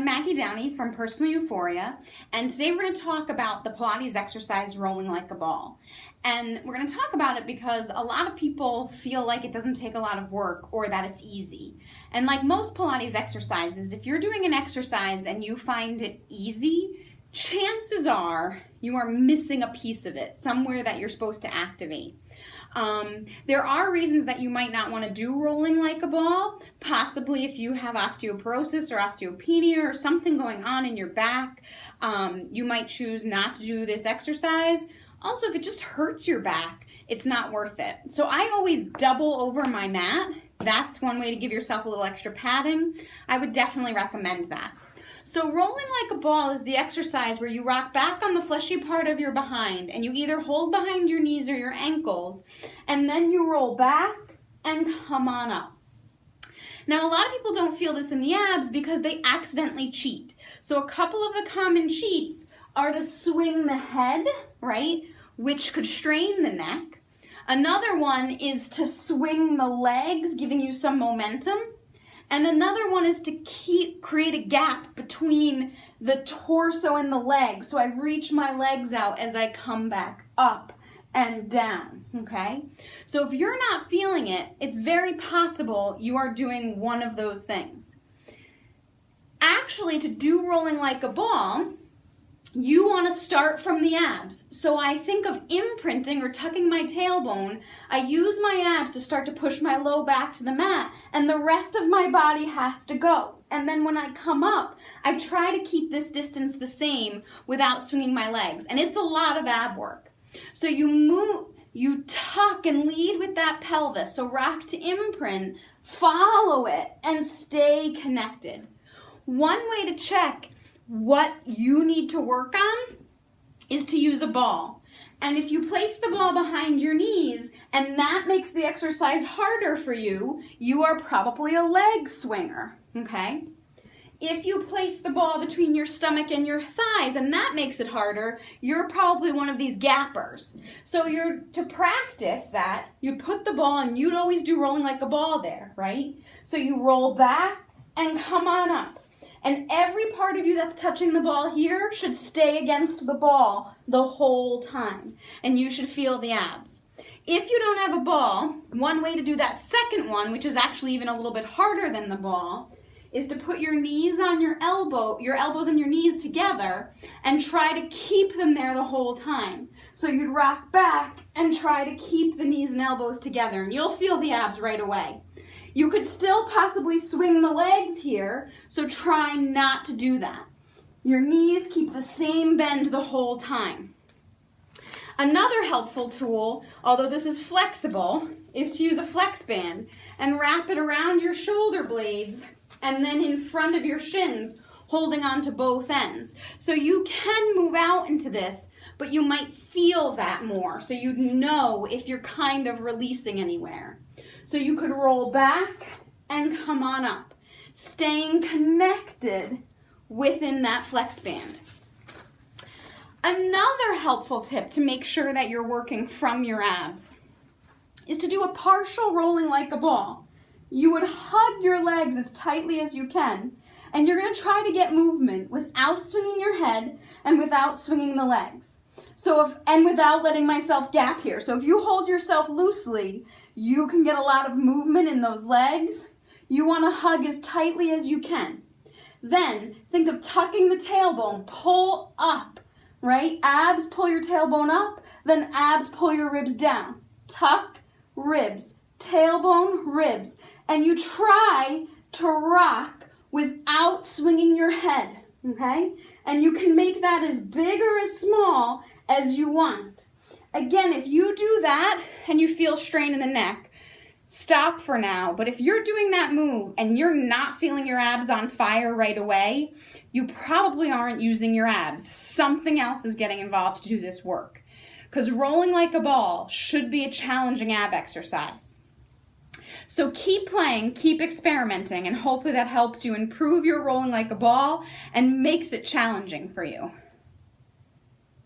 I'm Maggie Downey from Personal Euphoria, and today we're going to talk about the Pilates exercise rolling like a ball. And we're going to talk about it because a lot of people feel like it doesn't take a lot of work or that it's easy. And like most Pilates exercises, if you're doing an exercise and you find it easy, chances are you are missing a piece of it, somewhere that you're supposed to activate. There are reasons that you might not want to do rolling like a ball, possibly if you have osteoporosis or osteopenia or something going on in your back. You might choose not to do this exercise. Also, if it just hurts your back, it's not worth it. So I always double over my mat. That's one way to give yourself a little extra padding. I would definitely recommend that. So rolling like a ball is the exercise where you rock back on the fleshy part of your behind and you either hold behind your knees or your ankles and then you roll back and come on up. Now a lot of people don't feel this in the abs because they accidentally cheat. So a couple of the common cheats are to swing the head, right, which could strain the neck. Another one is to swing the legs, giving you some momentum. And another one is to create a gap between the torso and the legs. So I reach my legs out as I come back up and down, okay? So if you're not feeling it, it's very possible you are doing one of those things. Actually, to do rolling like a ball, you want to start from the abs. So I think of imprinting or tucking my tailbone. I use my abs to start to push my low back to the mat, and the rest of my body has to go. And then when I come up, I try to keep this distance the same without swinging my legs. And it's a lot of ab work. So you move, you tuck and lead with that pelvis. So rock to imprint, follow it, and stay connected. One way to check what you need to work on is to use a ball. And if you place the ball behind your knees and that makes the exercise harder for you, you are probably a leg swinger, okay? If you place the ball between your stomach and your thighs and that makes it harder, you're probably one of these gappers. So to practice that, you put the ball, and you'd always do rolling like a ball there, right? So you roll back and come on up. And every part of you that's touching the ball here should stay against the ball the whole time. And you should feel the abs. If you don't have a ball, one way to do that second one, which is actually even a little bit harder than the ball, is to put your knees on your elbows and your knees together and try to keep them there the whole time. So you'd rock back and try to keep the knees and elbows together, and you'll feel the abs right away. You could still possibly swing the legs here, so try not to do that. Your knees keep the same bend the whole time. Another helpful tool, although this is flexible, is to use a flex band and wrap it around your shoulder blades and then in front of your shins, holding on to both ends. So you can move out into this, but you might feel that more, so you'd know if you're kind of releasing anywhere. So you could roll back and come on up, staying connected within that flex band. Another helpful tip to make sure that you're working from your abs is to do a partial rolling like a ball. You would hug your legs as tightly as you can, and you're going to try to get movement without swinging your head and without swinging the legs. And without letting myself gap here. So if you hold yourself loosely, you can get a lot of movement in those legs. You want to hug as tightly as you can. Then think of tucking the tailbone, pull up, right? Abs, pull your tailbone up, then abs, pull your ribs down. Tuck, ribs, tailbone, ribs. And you try to rock without swinging your head, okay? And you can make that as big or as small as you want. Again, if you do that and you feel strain in the neck, stop for now. But if you're doing that move and you're not feeling your abs on fire right away, you probably aren't using your abs. Something else is getting involved to do this work. Because rolling like a ball should be a challenging ab exercise. So keep playing, keep experimenting, and hopefully that helps you improve your rolling like a ball and makes it challenging for you.